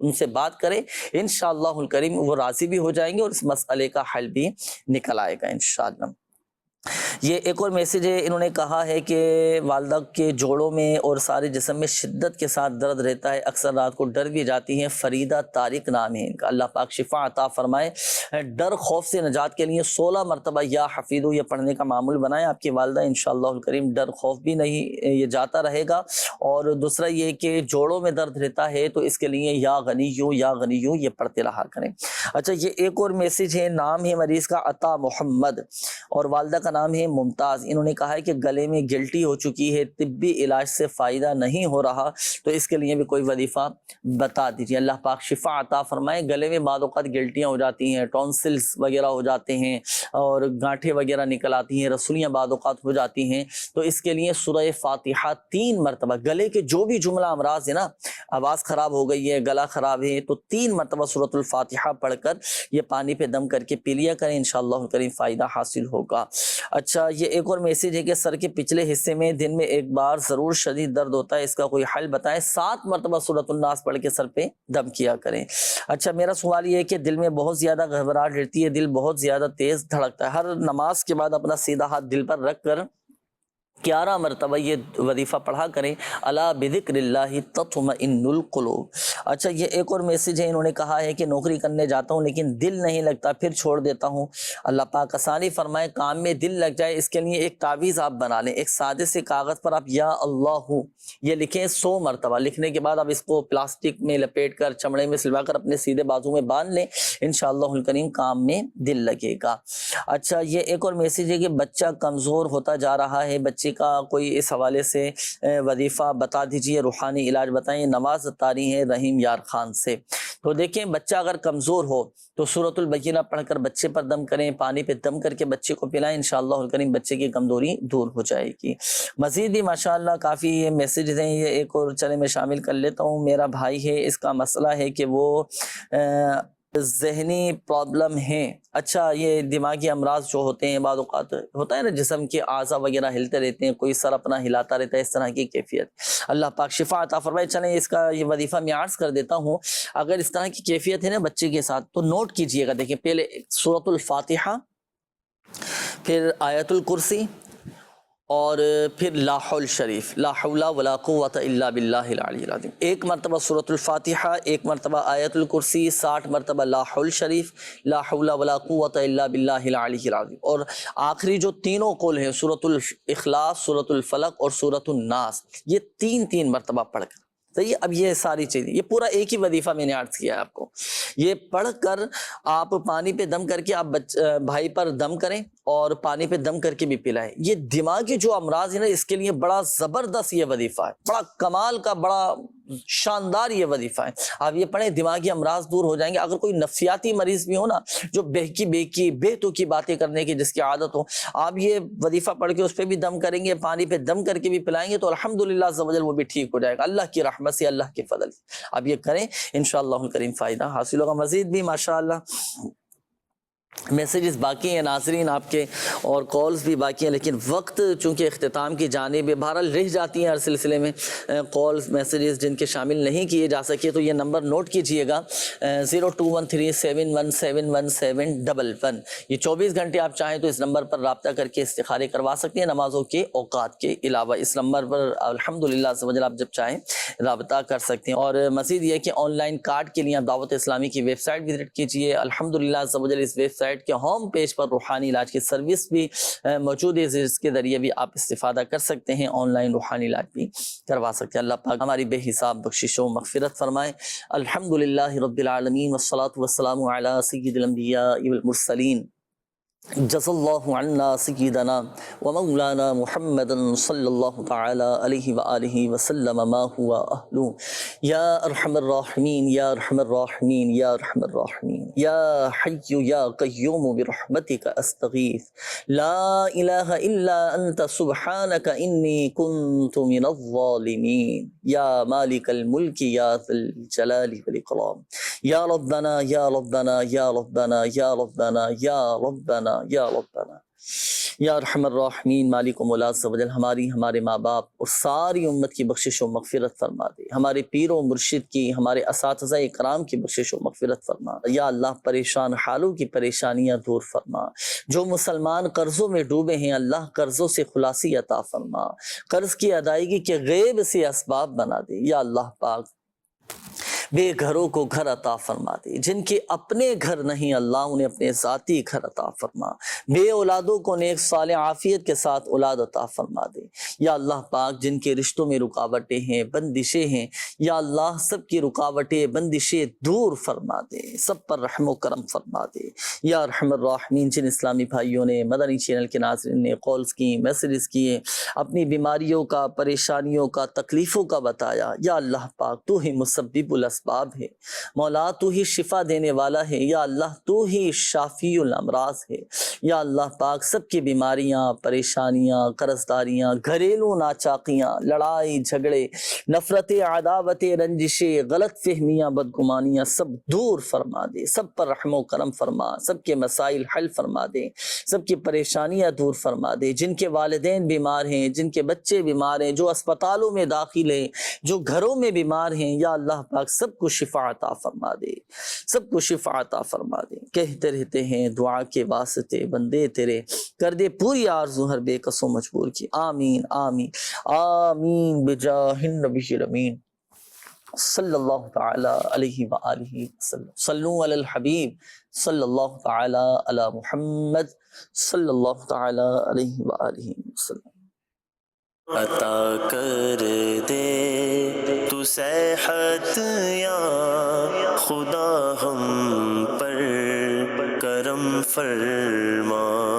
ان سے بات کریں، انشاءاللہ الکریم وہ راضی بھی ہو جائیں گے اور اس مسئلے کا حل بھی نکل آئے گا انشاءاللہ۔ یہ ایک اور میسیج ہے، انہوں نے کہا ہے کہ والدہ کے جوڑوں میں اور سارے جسم میں شدت کے ساتھ درد رہتا ہے، اکثر رات کو ڈر بھی جاتی ہیں۔ فریدہ طارق نام ہے ان کا، اللہ پاک شفا عطا فرمائے۔ ڈر خوف سے نجات کے لیے 16 مرتبہ یا حفیظو یہ پڑھنے کا معمول بنائیں، آپ کی والدہ انشاءاللہ الکریم ڈر خوف بھی نہیں یہ جاتا رہے گا۔ اور دوسرا یہ کہ جوڑوں میں درد رہتا ہے تو اس کے لیے یا غنیو یہ پڑھتے رہا کریں۔ اچھا یہ ایک اور میسیج ہے، نام ہے مریض کا عطا محمد اور والدہ کا نام ہے ممتاز۔ انہوں نے کہا ہے کہ گلے میں گلٹی ہو چکی ہے، طبی علاج سے فائدہ نہیں ہو رہا، تو اس کے لیے بھی کوئی وظیفہ بتا دیجیے، اللہ پاک شفا عطا فرمائے۔ گلے میں بعض اوقات گلٹیاں ہو جاتی ہیں، ٹونسلز وغیرہ ہو جاتے ہیں اور گانٹھیں وغیرہ نکل آتی ہیں، رسولیاں بعض اوقات ہو جاتی ہیں، تو اس کے لیے سورہ فاتحہ 3 مرتبہ، گلے کے جو بھی جملہ امراض ہے نا، آواز خراب ہو گئی ہے، گلا خراب ہے، تو 3 مرتبہ سورۃ الفاتحہ پڑھ کر یہ پانی پہ دم کر کے پی لیا کریں، انشاءاللہ الکریم فائدہ حاصل ہوگا۔ اچھا یہ ایک اور میسیج ہے کہ سر کے پچھلے حصے میں دن میں ایک بار ضرور شدید درد ہوتا ہے، اس کا کوئی حل بتائیں۔ 7 مرتبہ سورۃ الناس پڑھ کے سر پہ دم کیا کریں۔ اچھا میرا سوال یہ ہے کہ دل میں بہت زیادہ گھبراہٹ رہتی ہے، دل بہت زیادہ تیز دھڑکتا ہے، ہر نماز کے بعد اپنا سیدھا ہاتھ دل پر رکھ کر 11 مرتبہ یہ وظیفہ پڑھا کریں، الا بذکر اللہ تطمئن القلوب۔ اچھا یہ ایک اور میسیج ہے، انہوں نے کہا ہے کہ نوکری کرنے جاتا ہوں لیکن دل نہیں لگتا، پھر چھوڑ دیتا ہوں، اللہ پاک آسانی فرمائے کام میں دل لگ جائے، اس کے لیے ایک تعویذ آپ بنا لیں، ایک سادے سے کاغذ پر آپ یا اللہ یہ لکھیں 100 مرتبہ، لکھنے کے بعد آپ اس کو پلاسٹک میں لپیٹ کر چمڑے میں سلوا کر اپنے سیدھے بازو میں باندھ لیں، انشاءاللہ الکریم کام میں دل لگے گا۔ اچھا یہ ایک اور میسیج ہے کہ بچہ کمزور ہوتا جا رہا ہے، بچے کا کوئی اس حوالے سے وظیفہ بتا دیجئے، روحانی علاج بتائیں، نواز اتاری ہے رحیم یار خان سے۔ تو دیکھیں بچہ اگر کمزور ہو تو سورۃ البینہ پڑھ کر بچے پر دم کریں، پانی پہ دم کر کے بچے کو پلائیں، انشاءاللہ الکریم بچے کی کمزوری دور ہو جائے گی۔ مزید بھی ماشاءاللہ کافی یہ میسیجز ہیں، یہ ایک اور چلے میں شامل کر لیتا ہوں۔ میرا بھائی ہے، اس کا مسئلہ ہے کہ وہ ذہنی پرابلم ہے۔ اچھا یہ دماغی امراض جو ہوتے ہیں، بعض اوقات ہوتا ہے نا جسم کے اعضاء وغیرہ ہلتے رہتے ہیں، کوئی سر اپنا ہلاتا رہتا ہے، اس طرح کی کیفیت، اللہ پاک شفا عطا فرمائے۔ چلیں اس کا یہ وظیفہ میں عرض کر دیتا ہوں، اگر اس طرح کی کیفیت ہے نا بچے کے ساتھ تو نوٹ کیجئے گا، دیکھیں پہلے سورۃ الفاتحہ، پھر آیت الکرسی، اور پھر لا حول شریف، لا حول ولا قوت الا باللہ العلی العظیم، 1 مرتبہ سورۃ الفاتحہ، 1 مرتبہ آیت الکرسی، 60 مرتبہ لا حول شریف، لا حول ولا قوت الا باللہ العلی العظیم، اور آخری جو تینوں قول ہیں سورۃ الاخلاص، سورۃ الفلق اور سورۃ الناس، یہ 3 مرتبہ پڑھ کر صحیح۔ اب یہ ساری چیزیں، یہ پورا ایک ہی وظیفہ میں نے عرض کیا ہے آپ کو، یہ پڑھ کر آپ پانی پہ دم کر کے آپ بھائی پر دم کریں اور پانی پہ دم کر کے بھی پلائیں۔ یہ دماغی جو امراض ہے نا، اس کے لیے بڑا زبردست یہ وظیفہ ہے، بڑا کمال کا، بڑا شاندار یہ وظیفہ ہے۔ آپ یہ پڑھیں، دماغی امراض دور ہو جائیں گے۔ اگر کوئی نفسیاتی مریض بھی ہو نا، جو بے تو کی باتیں کرنے کی جس کی عادت ہو، آپ یہ وظیفہ پڑھ کے اس پہ بھی دم کریں گے، پانی پہ دم کر کے بھی پلائیں گے تو الحمدللہ عز و جل وہ بھی ٹھیک ہو جائے گا، اللہ کی رحمت سے، اللہ کے فضل سے۔ آپ یہ کریں، انشاءاللہ الکریم فائدہ حاصل ہوگا۔ مزید بھی ماشاءاللہ میسیجز باقی ہیں ناظرین آپ کے، اور کالز بھی باقی ہیں، لیکن وقت چونکہ اختتام کی جانب ہے، بہرحال رہ جاتی ہیں ہر سلسلے میں کالز میسیجز جن کے شامل نہیں کیے جا سکے، تو یہ نمبر نوٹ کیجئے گا 0213717111، یہ 24 گھنٹے آپ چاہیں تو اس نمبر پر رابطہ کر کے استخارے کروا سکتے ہیں نمازوں کے اوقات کے علاوہ، اس نمبر پر الحمدللہ عز و جل آپ جب چاہیں رابطہ کر سکتے ہیں۔ اور مزید یہ کہ آن لائن کارڈ کے لیے آپ دعوت اسلامی کی ویب سائٹ وزٹ کیجئے، الحمدللہ عز و جل اس ویب سائٹ کے ہوم پیج پر روحانی علاج کی سروس بھی موجود ہے، جس کے ذریعے بھی آپ استفادہ کر سکتے ہیں، آن لائن روحانی علاج بھی کروا سکتے ہیں۔ اللہ پاک ہماری بے حساب بخشش و مغفرت فرمائے۔ الحمدللہ رب العالمین والصلاة والسلام علی سید الانبیاء والمرسلین، جزا اللہ عنا سیدنا و مولانا محمد صلی اللہ تعالی علیہ وآلہ وسلم ما هو اہلو، یا ارحم الراحمین، یا ارحم الراحمین، یا ارحم الراحمین، یا حی یا قیوم برحمتک استغیث، لا الہ الا انت سبحانک انی کنت من الظالمین، یا مالک الملک یا ذی الجلال والاکرام، یا ربنا یا ربنا یا ربنا یا ربنا یا ربنا یا ربنا یا ارحم الراحمین مالک و مولا عز و جل ہماری، ہمارے ماں باپ اور ساری امت کی بخشش و مغفرت فرما دے، ہمارے پیر و مرشد کی، ہمارے اساتذہ کرام کی بخشش و مغفرت فرما۔ یا اللہ پریشان حالوں کی پریشانیاں دور فرما، جو مسلمان قرضوں میں ڈوبے ہیں اللہ قرضوں سے خلاصی عطا فرما، قرض کی ادائیگی کے غیب سے اسباب بنا دے۔ یا اللہ پاک بے گھروں کو گھر عطا فرما دے، جن کے اپنے گھر نہیں اللہ انہیں اپنے ذاتی گھر عطا فرما، بے اولادوں کو نیک صالح عافیت کے ساتھ اولاد عطا فرما دے۔ یا اللہ پاک جن کے رشتوں میں رکاوٹیں ہیں، بندشیں ہیں، یا اللہ سب کی رکاوٹیں بندشیں دور فرما دے، سب پر رحم و کرم فرما دے۔ یا ارحم الراحمین جن اسلامی بھائیوں نے مدنی چینل کے ناظرین نے کالز کی، میسیجز کیے، اپنی بیماریوں کا، پریشانیوں کا، تکلیفوں کا بتایا، یا اللہ پاک تو ہی مسبب الاسباب ہے، مولا تو ہی شفا دینے والا ہے، یا اللہ تو ہی شافی الامراض ہے۔ یا اللہ پاک سب کی بیماریاں، پریشانیاں، قرضداریاں، گھریلو ناچاقیاں، لڑائی جھگڑے، نفرتیں، عداوتیں، رنجشیں، غلط فہمیاں، بدگمانیاں سب دور فرما دے، سب پر رحم و کرم فرما، سب کے مسائل حل فرما دے، سب کی پریشانیاں دور فرما دے۔ جن کے والدین بیمار ہیں، جن کے بچے بیمار ہیں، جو اسپتالوں میں داخل ہیں، جو گھروں میں بیمار ہیں، یا اللہ پاک سب کو شفا عطا فرما دے، سب کو شفا عطا فرما دے۔ کہتے رہتے ہیں دعا کے واسطے بندے تیرے، کر دے پوری آرزو ہر بے کس و مجبور کی۔ آمین آمین آمین بجاہ النبی الامین صلی اللہ تعالی علیہ وآلہ وسلم۔ صلو علی الحبیب صلی اللہ تعالی علی محمد صلی اللہ تعالی علیہ وآلہ وسلم۔ عطا کر دے تو صحت یا خدا ہم پر کرم فرما۔